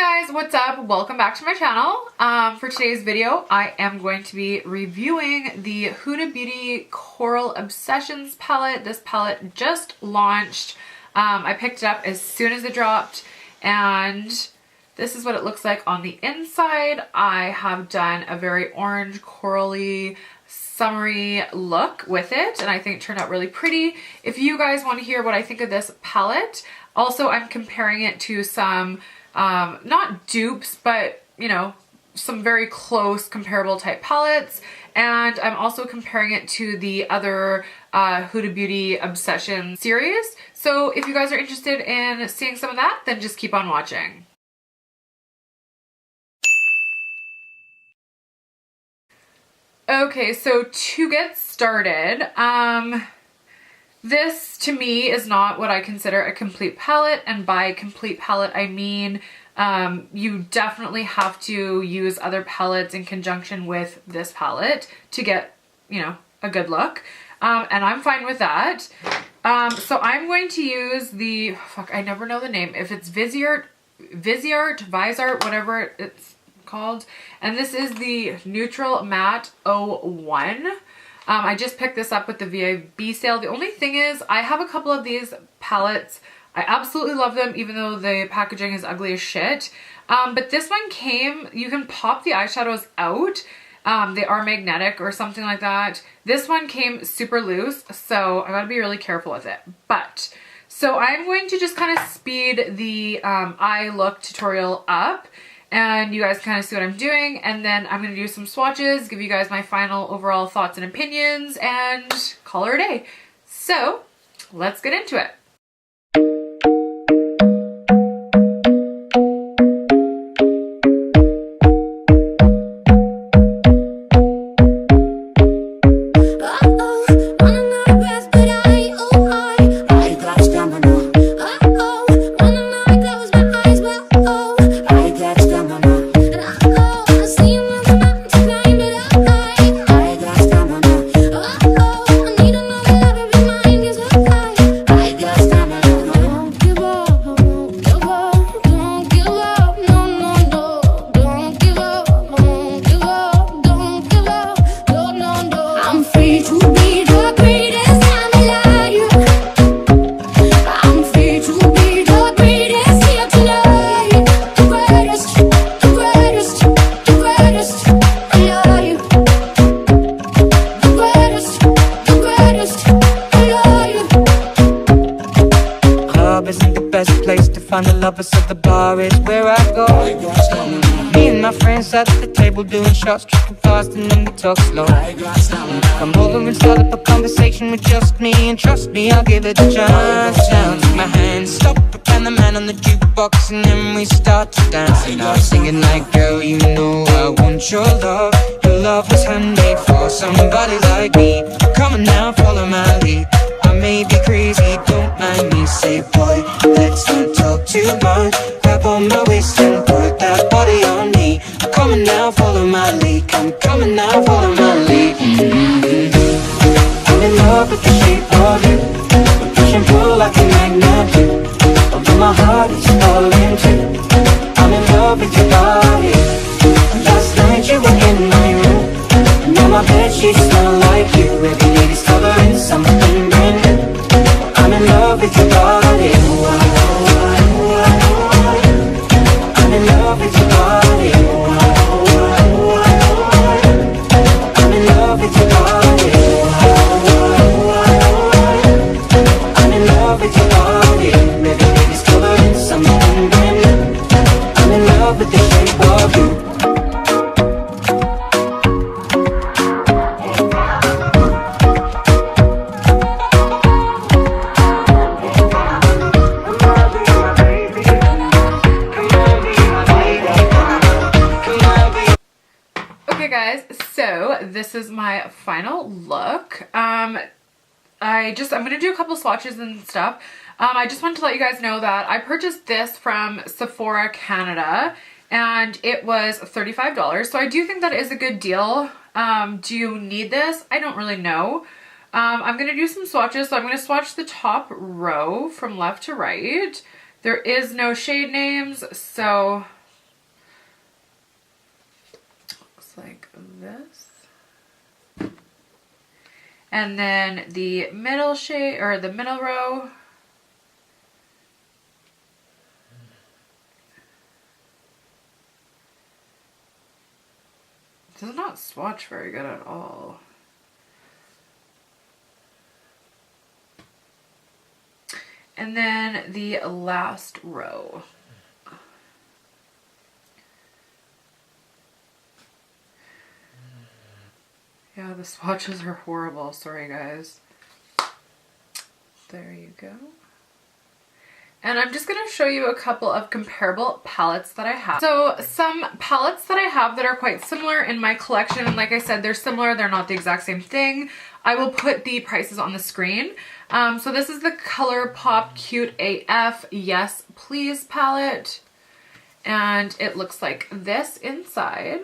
Guys, what's up? Welcome back to my channel. For today's video, I am going to be reviewing the Huda Beauty Coral Obsessions palette. This palette just launched. I picked it up as soon as it dropped, and this is what it looks like on the inside. I have done a very orange, corally, summery look with it, and I think it turned out really pretty. If you guys want to hear what I think of this palette, also I'm comparing it to some not dupes, but you know, some very close comparable type palettes, and I'm also comparing it to the other Huda Beauty Obsession series. So if you guys are interested in seeing some of that, then just keep on watching. Okay, so to get started, this to me is not what I consider a complete palette, and by complete palette I mean you definitely have to use other palettes in conjunction with this palette to get, you know, a good look, and I'm fine with that. So I'm going to use the, I never know the name, if it's Viseart, whatever it's called, and this is the Neutral Matte 01. I just picked this up with the VIB sale. The only thing is I have a couple of these palettes. I absolutely love them even though the packaging is ugly as shit. But this one came, you can pop the eyeshadows out. They are magnetic or something like that. This one came super loose, so I gotta be really careful with it. But, so I'm going to just kind of speed the eye look tutorial up, and you guys kind of see what I'm doing, and then I'm going to do some swatches, give you guys my final overall thoughts and opinions, and call her a day. So, let's get into it. So the bar is where I go. Me and my friends at the table doing shots, tripping fast, and then we talk slow. Come over and start up a conversation with just me, and trust me, I'll give it a chance. Now take my hand, stop, and the man on the jukebox, and then we start to dance. And I'm singing like, girl, you know I want your love. Your love was handmade for somebody like me. Come on now, follow my lead. I may be crazy, don't mind me. Say, boy, let's not talk too much. Grab on my waist and put that body on me. I'm coming now, follow my lead. I'm coming now, follow my lead. I'm in love with the shape of you. We push and pull like a magnet do. Although my heart is falling too. I'm in love with your body. Last night you were in my room, and now my bedsheets smell like you. Every night is covering something brand new. I'm in love with your body. I'm in love with your body. I'm in love with your body. I'm in love with your body. Every day is covering something brand new. I'm in love with the shape of you. Guys, so this is my final look. I'm gonna do a couple swatches and stuff. I just wanted to let you guys know that I purchased this from Sephora Canada, and it was $35, so I do think that is a good deal. Do you need this? I don't really know. I'm gonna do some swatches, so I'm gonna swatch the top row from left to right. There is no shade names, so looks like this. And then the middle shade, or the middle row, does not swatch very good at all. And then the last row. Yeah, the swatches are horrible. Sorry, guys. There you go. And I'm just going to show you a couple of comparable palettes that I have. So some palettes that I have that are quite similar in my collection. And like I said, they're similar. They're not the exact same thing. I will put the prices on the screen. So this is the Colourpop Cute AF Yes Please palette. And it looks like this inside.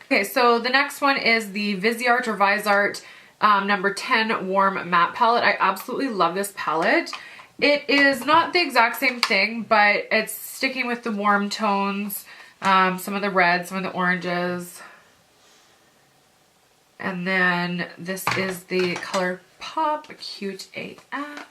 Okay, so the next one is the Viseart or Viseart number 10 Warm Matte palette. I absolutely love this palette. It is not the exact same thing, but it's sticking with the warm tones, some of the reds, some of the oranges. And then this is the Colourpop Cute AF.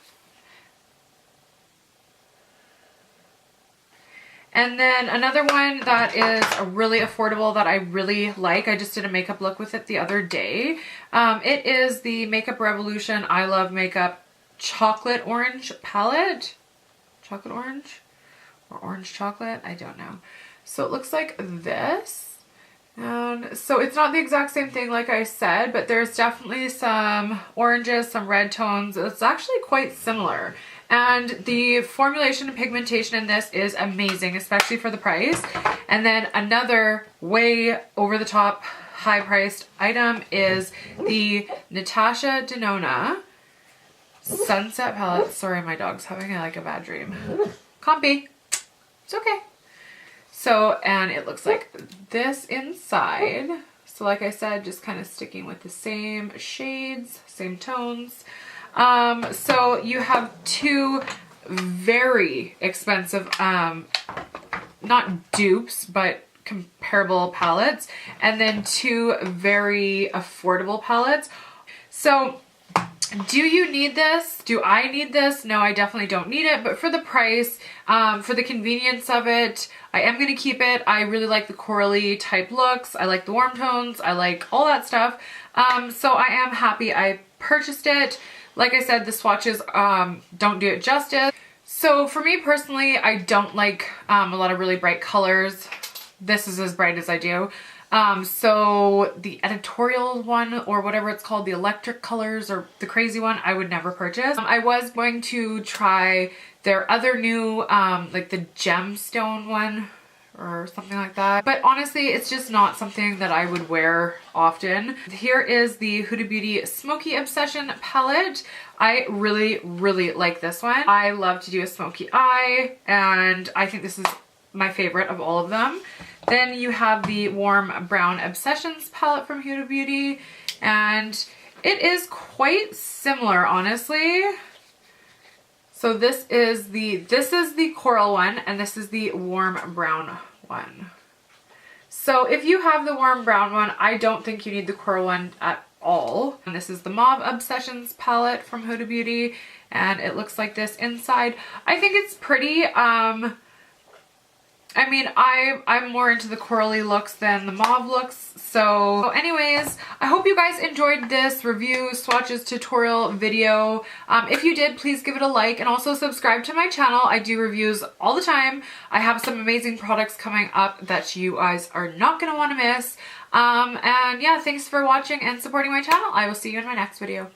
And then another one that is really affordable that I really like. I just did a makeup look with it the other day. It is the Makeup Revolution I Love Makeup Chocolate Orange palette. Chocolate orange? Or orange chocolate? I don't know. So it looks like this. And so it's not the exact same thing like I said, but there's definitely some oranges, some red tones. It's actually quite similar. And the formulation and pigmentation in this is amazing, especially for the price. And then another way over the top high priced item is the Natasha Denona Sunset palette. Sorry, my dog's having like a bad dream. Compy. It's okay. So, and it looks like this inside. So like I said, just kind of sticking with the same shades, same tones. So you have two very expensive, not dupes, but comparable palettes, and then two very affordable palettes. So do you need this? Do I need this? No, I definitely don't need it, but for the price, for the convenience of it, I am going to keep it. I really like the corally type looks. I like the warm tones. I like all that stuff. So I am happy I purchased it. Like I said, the swatches don't do it justice. So for me personally, I don't like a lot of really bright colors. This is as bright as I do. So the editorial one, or whatever it's called, the electric colors or the crazy one, I would never purchase. I was going to try their other new, like the gemstone one or something like that. But honestly, it's just not something that I would wear often. Here is the Huda Beauty Smokey Obsession palette. I really, really like this one. I love to do a smoky eye, and I think this is my favorite of all of them. Then you have the Warm Brown Obsessions palette from Huda Beauty, and it is quite similar, honestly. So this is the coral one, and this is the warm brown one. So if you have the warm brown one, I don't think you need the coral one at all. And this is the Mauve Obsessions palette from Huda Beauty, and it looks like this inside. I think it's pretty. I mean, I'm more into the corally looks than the mauve looks. So anyways, I hope you guys enjoyed this review swatches tutorial video. If you did, please give it a like and also subscribe to my channel. I do reviews all the time. I have some amazing products coming up that you guys are not going to want to miss. And yeah, thanks for watching and supporting my channel. I will see you in my next video.